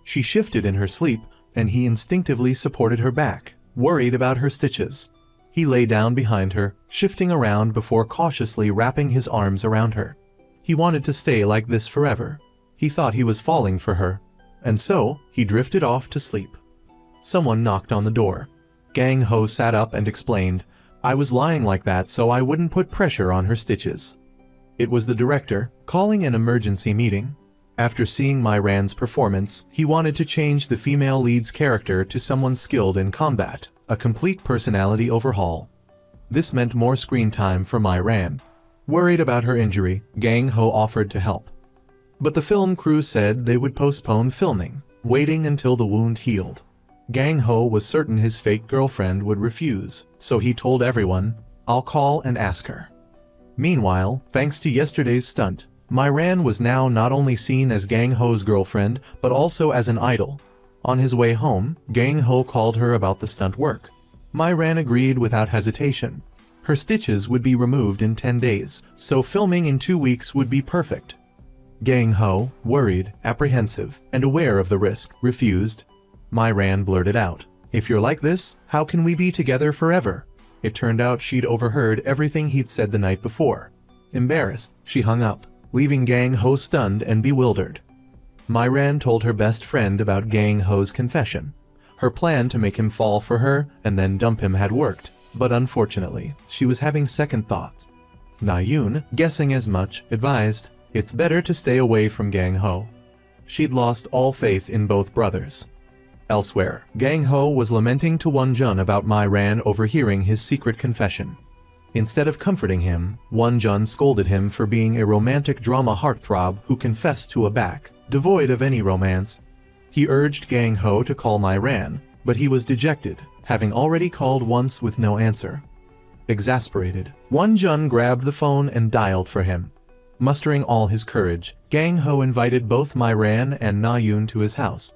She shifted in her sleep, and he instinctively supported her back, worried about her stitches. He lay down behind her, shifting around before cautiously wrapping his arms around her. He wanted to stay like this forever, He thought he was falling for her, and so he drifted off to sleep. Someone knocked on the door. Gang Ho sat up and explained, "I was lying like that so I wouldn't put pressure on her stitches." It was the director, calling an emergency meeting. After seeing Mai Ran's performance, he wanted to change the female lead's character to someone skilled in combat, a complete personality overhaul. This meant more screen time for Mai Ran. Worried about her injury, Gang Ho offered to help. But the film crew said they would postpone filming, waiting until the wound healed. Gang Ho was certain his fake girlfriend would refuse, so he told everyone, "I'll call and ask her." Meanwhile, thanks to yesterday's stunt, Mai Ran was now not only seen as Gang Ho's girlfriend, but also as an idol. On his way home, Gang Ho called her about the stunt work. Mai Ran agreed without hesitation. Her stitches would be removed in 10 days, so filming in 2 weeks would be perfect. Gang Ho, worried, apprehensive, and aware of the risk, refused. Mai Ran blurted out, "If you're like this, how can we be together forever?" It turned out she'd overheard everything he'd said the night before. Embarrassed, she hung up, leaving Gang Ho stunned and bewildered. Mai Ran told her best friend about Gang Ho's confession. Her plan to make him fall for her and then dump him had worked, but unfortunately, she was having second thoughts. Na Yoon, guessing as much, advised, "It's better to stay away from Gang Ho." She'd lost all faith in both brothers. Elsewhere, Gang Ho was lamenting to Won Jun about Mai Ran overhearing his secret confession. Instead of comforting him, Won Jun scolded him for being a romantic drama heartthrob who confessed to a back, devoid of any romance. He urged Gang Ho to call Mai Ran, but he was dejected, having already called once with no answer. Exasperated, Won Jun grabbed the phone and dialed for him. Mustering all his courage, Gang Ho invited both Mai Ran and Na Yoon to his house.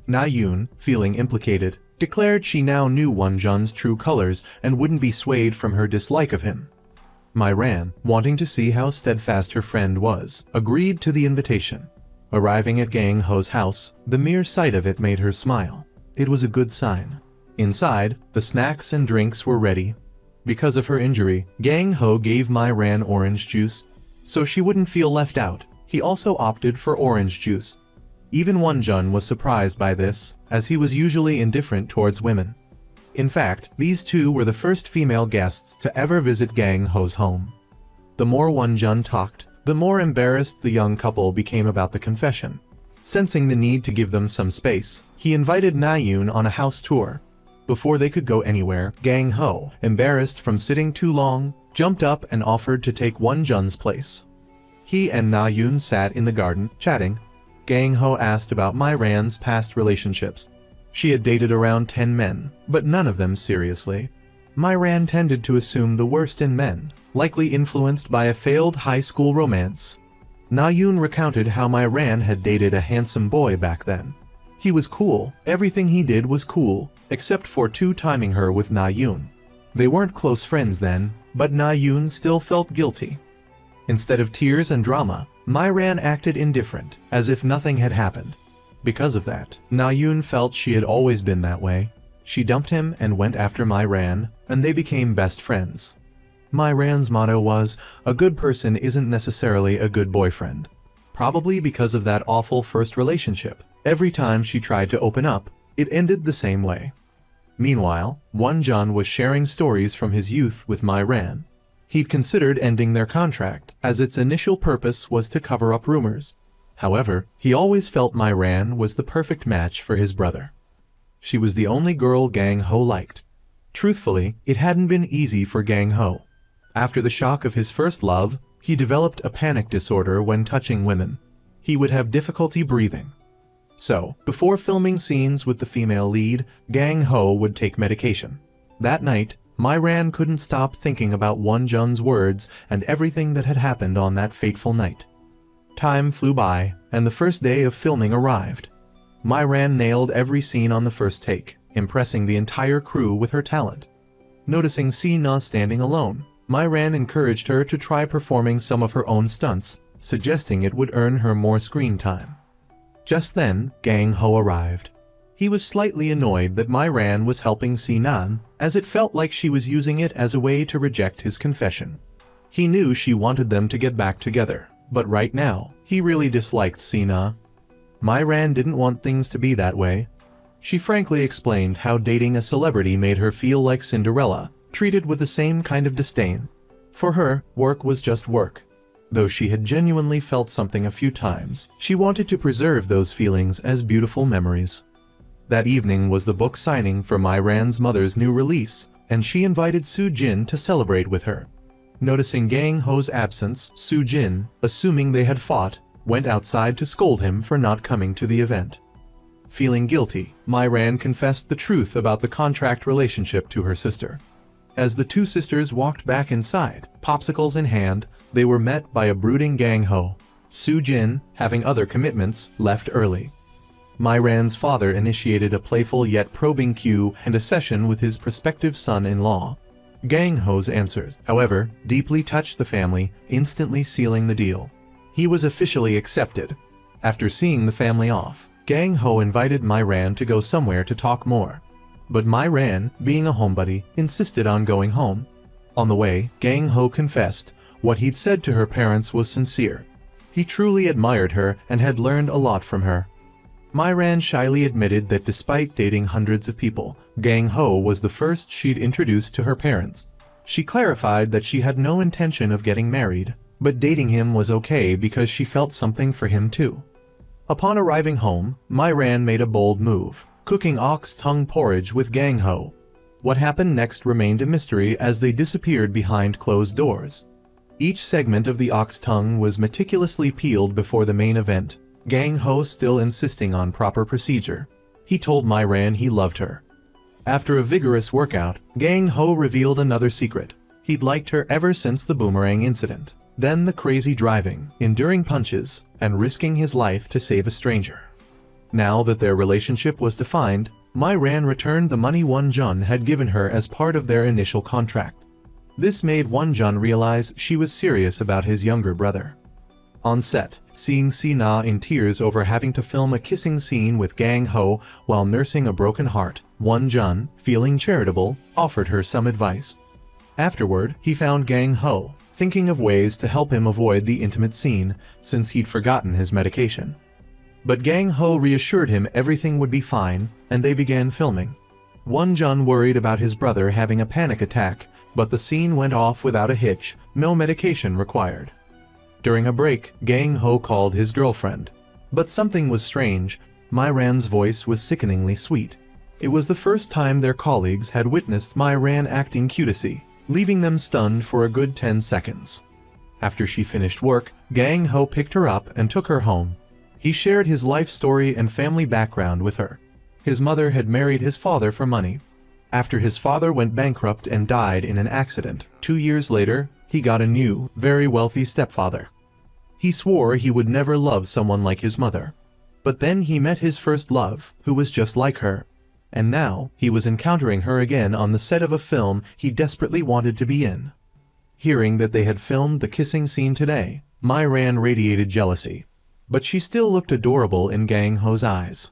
Na Yoon, feeling implicated, declared she now knew Won Jun's true colors and wouldn't be swayed from her dislike of him. Mai Ran, wanting to see how steadfast her friend was, agreed to the invitation. Arriving at Gang Ho's house, the mere sight of it made her smile. It was a good sign. Inside, the snacks and drinks were ready. Because of her injury, Gang Ho gave Mai Ran orange juice, so she wouldn't feel left out. He also opted for orange juice. Even Won Jun was surprised by this, as he was usually indifferent towards women. In fact, these two were the first female guests to ever visit Gang Ho's home. The more Won Jun talked, the more embarrassed the young couple became about the confession. Sensing the need to give them some space, he invited Na Yoon on a house tour. Before they could go anywhere, Gang Ho, embarrassed from sitting too long, jumped up and offered to take Won Jun's place. He and Na Yoon sat in the garden, chatting. Gang Ho asked about Mai Ran's past relationships. She had dated around 10 men, but none of them seriously. Mai Ran tended to assume the worst in men, likely influenced by a failed high school romance. Na Yoon recounted how Mai Ran had dated a handsome boy back then. He was cool, everything he did was cool, except for timing her with Na Yoon. They weren't close friends then, but Na Yoon still felt guilty. Instead of tears and drama, Mai Ran acted indifferent, as if nothing had happened. Because of that, Na Yoon felt she had always been that way. She dumped him and went after Mai Ran, and they became best friends. Mai Ran's motto was, "A good person isn't necessarily a good boyfriend." Probably because of that awful first relationship. Every time she tried to open up, it ended the same way. Meanwhile, Won Jun was sharing stories from his youth with Mai Ran. He'd considered ending their contract, as its initial purpose was to cover up rumors. However, he always felt Mai Ran was the perfect match for his brother. She was the only girl Gang Ho liked. Truthfully, it hadn't been easy for Gang Ho. After the shock of his first love, he developed a panic disorder when touching women. He would have difficulty breathing. So, before filming scenes with the female lead, Gang Ho would take medication. That night, Mai Ran couldn't stop thinking about Won Jun's words and everything that had happened on that fateful night. Time flew by, and the first day of filming arrived. Mai Ran nailed every scene on the first take, impressing the entire crew with her talent. Noticing Si-na standing alone, Mai Ran encouraged her to try performing some of her own stunts, suggesting it would earn her more screen time. Just then, Gang Ho arrived. He was slightly annoyed that Mai Ran was helping Si-na, as it felt like she was using it as a way to reject his confession. He knew she wanted them to get back together, But right now, he really disliked Sina. Mai Ran didn't want things to be that way. She frankly explained how dating a celebrity made her feel like Cinderella, treated with the same kind of disdain. For her, work was just work. Though she had genuinely felt something a few times, she wanted to preserve those feelings as beautiful memories. That evening was the book signing for Mai Ran's mother's new release, and she invited Su Jin to celebrate with her. Noticing Gang Ho's absence, Su Jin, assuming they had fought, went outside to scold him for not coming to the event. Feeling guilty, Mai Ran confessed the truth about the contract relationship to her sister. As the two sisters walked back inside, popsicles in hand, they were met by a brooding Gang Ho. Su Jin, having other commitments, left early. Mai Ran's father initiated a playful yet probing cue and a session with his prospective son-in-law. Gang Ho's answers, however, deeply touched the family, instantly sealing the deal. He was officially accepted. After seeing the family off, Gang Ho invited Mai Ran to go somewhere to talk more. But Mai Ran, being a homebody, insisted on going home. On the way, Gang Ho confessed what he'd said to her parents was sincere. He truly admired her and had learned a lot from her. Mai Ran shyly admitted that despite dating hundreds of people, Gang Ho was the first she'd introduced to her parents. She clarified that she had no intention of getting married, but dating him was okay because she felt something for him too. Upon arriving home, Mai Ran made a bold move, cooking ox tongue porridge with Gang Ho. What happened next remained a mystery as they disappeared behind closed doors. Each segment of the ox tongue was meticulously peeled before the main event, Gang Ho still insisting on proper procedure. He told Mai Ran he loved her. After a vigorous workout, Gang Ho revealed another secret. He'd liked her ever since the boomerang incident. Then the crazy driving, enduring punches, and risking his life to save a stranger. Now that their relationship was defined, Mai Ran returned the money Won Jun had given her as part of their initial contract. This made Won Jun realize she was serious about his younger brother. On set, seeing Sina in tears over having to film a kissing scene with Gang Ho while nursing a broken heart, Won Jun, feeling charitable, offered her some advice. Afterward, he found Gang Ho, thinking of ways to help him avoid the intimate scene, since he'd forgotten his medication. But Gang Ho reassured him everything would be fine, and they began filming. Won Jun worried about his brother having a panic attack, but the scene went off without a hitch, no medication required. During a break, Gang Ho called his girlfriend. But something was strange. Mai Ran's voice was sickeningly sweet. It was the first time their colleagues had witnessed Mai Ran acting cutesy, leaving them stunned for a good 10 seconds. After she finished work, Gang Ho picked her up and took her home. He shared his life story and family background with her. His mother had married his father for money. After his father went bankrupt and died in an accident, 2 years later, he got a new, very wealthy stepfather. He swore he would never love someone like his mother. But then he met his first love, who was just like her. And now, he was encountering her again on the set of a film he desperately wanted to be in. Hearing that they had filmed the kissing scene today, Mai Ran radiated jealousy. But she still looked adorable in Gang Ho's eyes.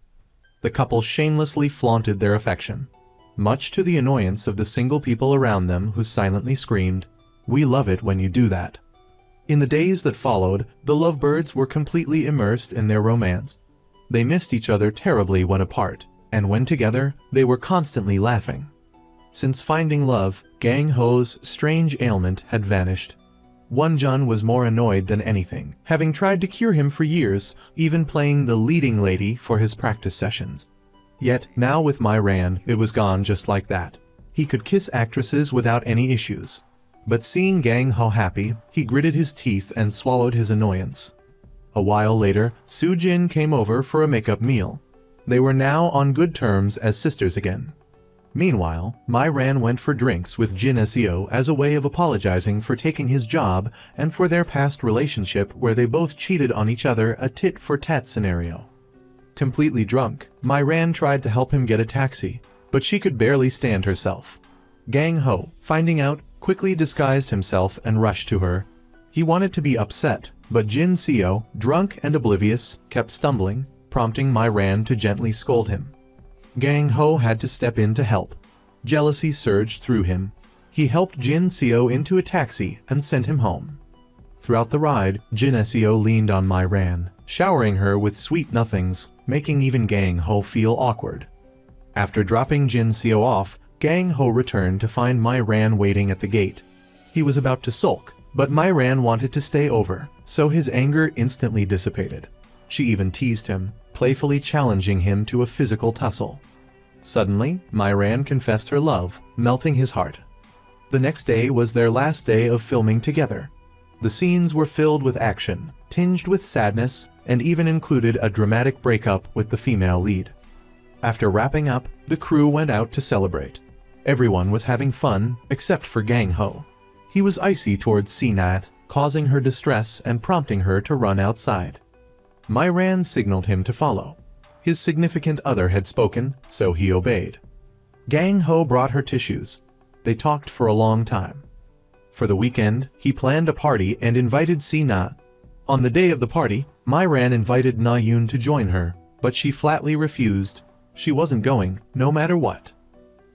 The couple shamelessly flaunted their affection, much to the annoyance of the single people around them who silently screamed, "We love it when you do that." In the days that followed, the lovebirds were completely immersed in their romance. They missed each other terribly when apart, and when together, they were constantly laughing. Since finding love, Gang Ho's strange ailment had vanished. Won Jun was more annoyed than anything, having tried to cure him for years, even playing the leading lady for his practice sessions. Yet, now with Mai Ran, it was gone just like that. He could kiss actresses without any issues. But seeing Gang Ho happy, he gritted his teeth and swallowed his annoyance. A while later, Su Jin came over for a makeup meal. They were now on good terms as sisters again. Meanwhile, Mai Ran went for drinks with Jin Seo as a way of apologizing for taking his job and for their past relationship where they both cheated on each other, a tit-for-tat scenario. Completely drunk, Mai Ran tried to help him get a taxi, but she could barely stand herself. Gang Ho, finding out, quickly disguised himself and rushed to her. He wanted to be upset, but Jin Seo, drunk and oblivious, kept stumbling, prompting Mai Ran to gently scold him. Gang Ho had to step in to help. Jealousy surged through him. He helped Jin Seo into a taxi and sent him home. Throughout the ride, Jin Seo leaned on Mai Ran, showering her with sweet nothings, making even Gang Ho feel awkward. After dropping Jin Seo off, Gang Ho returned to find Mai Ran waiting at the gate. He was about to sulk, but Mai Ran wanted to stay over, so his anger instantly dissipated. She even teased him, playfully challenging him to a physical tussle. Suddenly, Mai Ran confessed her love, melting his heart. The next day was their last day of filming together. The scenes were filled with action, tinged with sadness, and even included a dramatic breakup with the female lead. After wrapping up, the crew went out to celebrate. Everyone was having fun, except for Gang Ho. He was icy towards C-Nat, causing her distress and prompting her to run outside. Mai Ran signaled him to follow. His significant other had spoken, so he obeyed. Gang Ho brought her tissues. They talked for a long time. For the weekend, he planned a party and invited C-Nat. On the day of the party, Mai Ran invited Na Yoon to join her, but she flatly refused. She wasn't going, no matter what.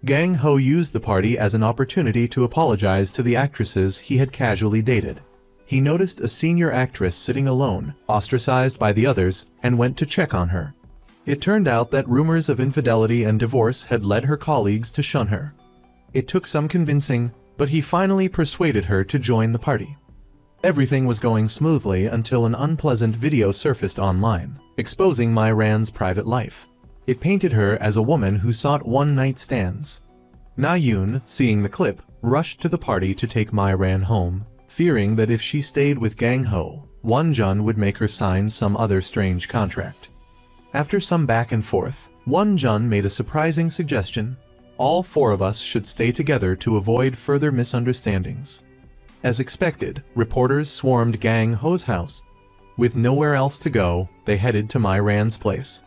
Gang Ho used the party as an opportunity to apologize to the actresses he had casually dated. He noticed a senior actress sitting alone, ostracized by the others, and went to check on her. It turned out that rumors of infidelity and divorce had led her colleagues to shun her. It took some convincing, but he finally persuaded her to join the party. Everything was going smoothly until an unpleasant video surfaced online, exposing Mai Ran's private life. It painted her as a woman who sought one-night stands. Na Yoon, seeing the clip, rushed to the party to take Mai Ran home, fearing that if she stayed with Gang Ho, Won Jun would make her sign some other strange contract. After some back and forth, Won Jun made a surprising suggestion. All four of us should stay together to avoid further misunderstandings. As expected, reporters swarmed Gang Ho's house. With nowhere else to go, they headed to Mai Ran's place.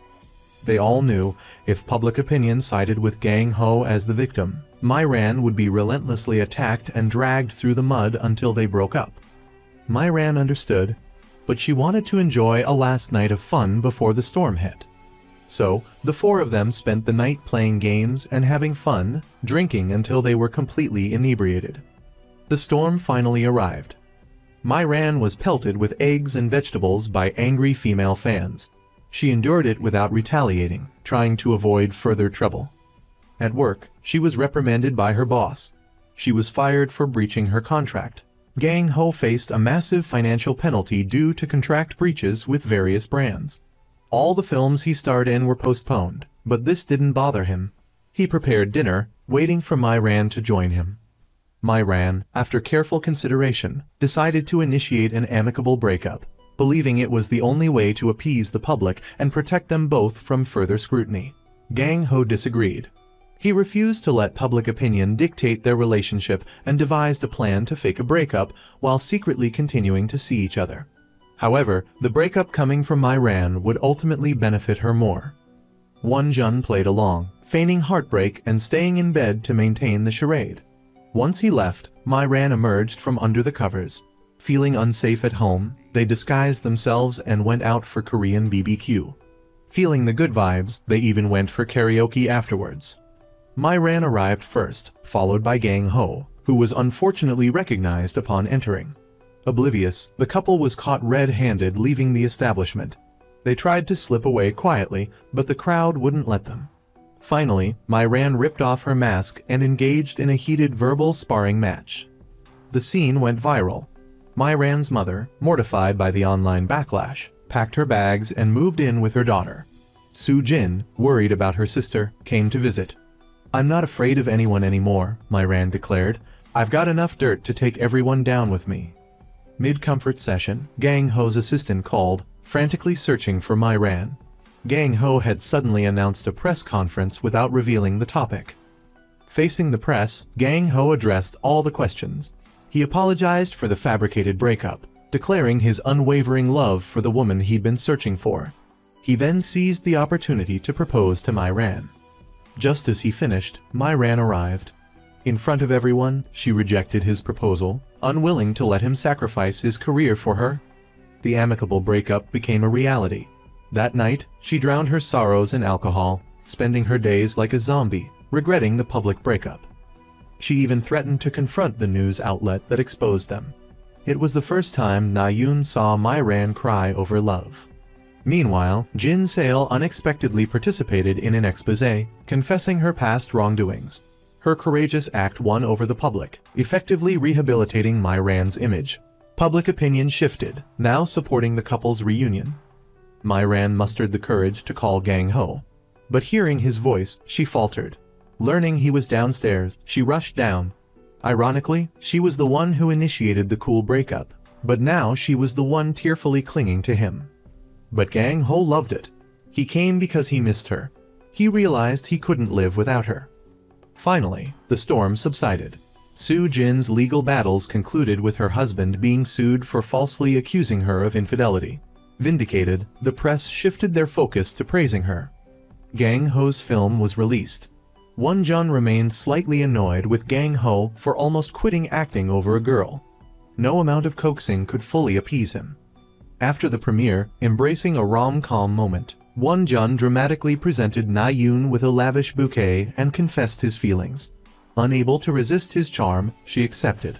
They all knew, if public opinion sided with Gang Ho as the victim, Mai Ran would be relentlessly attacked and dragged through the mud until they broke up. Mai Ran understood, but she wanted to enjoy a last night of fun before the storm hit. So, the four of them spent the night playing games and having fun, drinking until they were completely inebriated. The storm finally arrived. Mai Ran was pelted with eggs and vegetables by angry female fans. She endured it without retaliating, trying to avoid further trouble. At work, she was reprimanded by her boss. She was fired for breaching her contract. Gang Ho faced a massive financial penalty due to contract breaches with various brands. All the films he starred in were postponed, but this didn't bother him. He prepared dinner, waiting for Mai Ran to join him. Mai Ran, after careful consideration, decided to initiate an amicable breakup, believing it was the only way to appease the public and protect them both from further scrutiny. Gang Ho disagreed. He refused to let public opinion dictate their relationship and devised a plan to fake a breakup while secretly continuing to see each other. However, the breakup coming from Mai Ran would ultimately benefit her more. Won Jun played along, feigning heartbreak and staying in bed to maintain the charade. Once he left, Mai Ran emerged from under the covers. Feeling unsafe at home, they disguised themselves and went out for Korean BBQ. Feeling the good vibes, they even went for karaoke afterwards. Mai Ran arrived first, followed by Gang Ho, who was unfortunately recognized upon entering. Oblivious, the couple was caught red-handed leaving the establishment. They tried to slip away quietly, but the crowd wouldn't let them. Finally, Mai Ran ripped off her mask and engaged in a heated verbal sparring match. The scene went viral. Mai Ran's mother, mortified by the online backlash, packed her bags and moved in with her daughter. Soo Jin, worried about her sister, came to visit. "I'm not afraid of anyone anymore," Mai Ran declared. "I've got enough dirt to take everyone down with me." Mid-comfort session, Gang Ho's assistant called, frantically searching for Mai Ran. Gang Ho had suddenly announced a press conference without revealing the topic. Facing the press, Gang Ho addressed all the questions. He apologized for the fabricated breakup, declaring his unwavering love for the woman he'd been searching for. He then seized the opportunity to propose to Mai Ran. Just as he finished, Mai Ran arrived. In front of everyone, she rejected his proposal, unwilling to let him sacrifice his career for her. The amicable breakup became a reality. That night, she drowned her sorrows in alcohol, spending her days like a zombie, regretting the public breakup. She even threatened to confront the news outlet that exposed them. It was the first time Na Yoon saw Myran cry over love. Meanwhile, Jin Sail unexpectedly participated in an exposé, confessing her past wrongdoings. Her courageous act won over the public, effectively rehabilitating Myran's image. Public opinion shifted, now supporting the couple's reunion. Myran mustered the courage to call Gang Ho. But hearing his voice, she faltered. Learning he was downstairs, she rushed down. Ironically, she was the one who initiated the cool breakup, but now she was the one tearfully clinging to him. But Gang Ho loved it. He came because he missed her. He realized he couldn't live without her. Finally, the storm subsided. Soo Jin's legal battles concluded with her husband being sued for falsely accusing her of infidelity. Vindicated, the press shifted their focus to praising her. Gang Ho's film was released. Wonjun remained slightly annoyed with Gang Ho for almost quitting acting over a girl. No amount of coaxing could fully appease him. After the premiere, embracing a rom-com moment, Wonjun dramatically presented Na Yoon with a lavish bouquet and confessed his feelings. Unable to resist his charm, she accepted.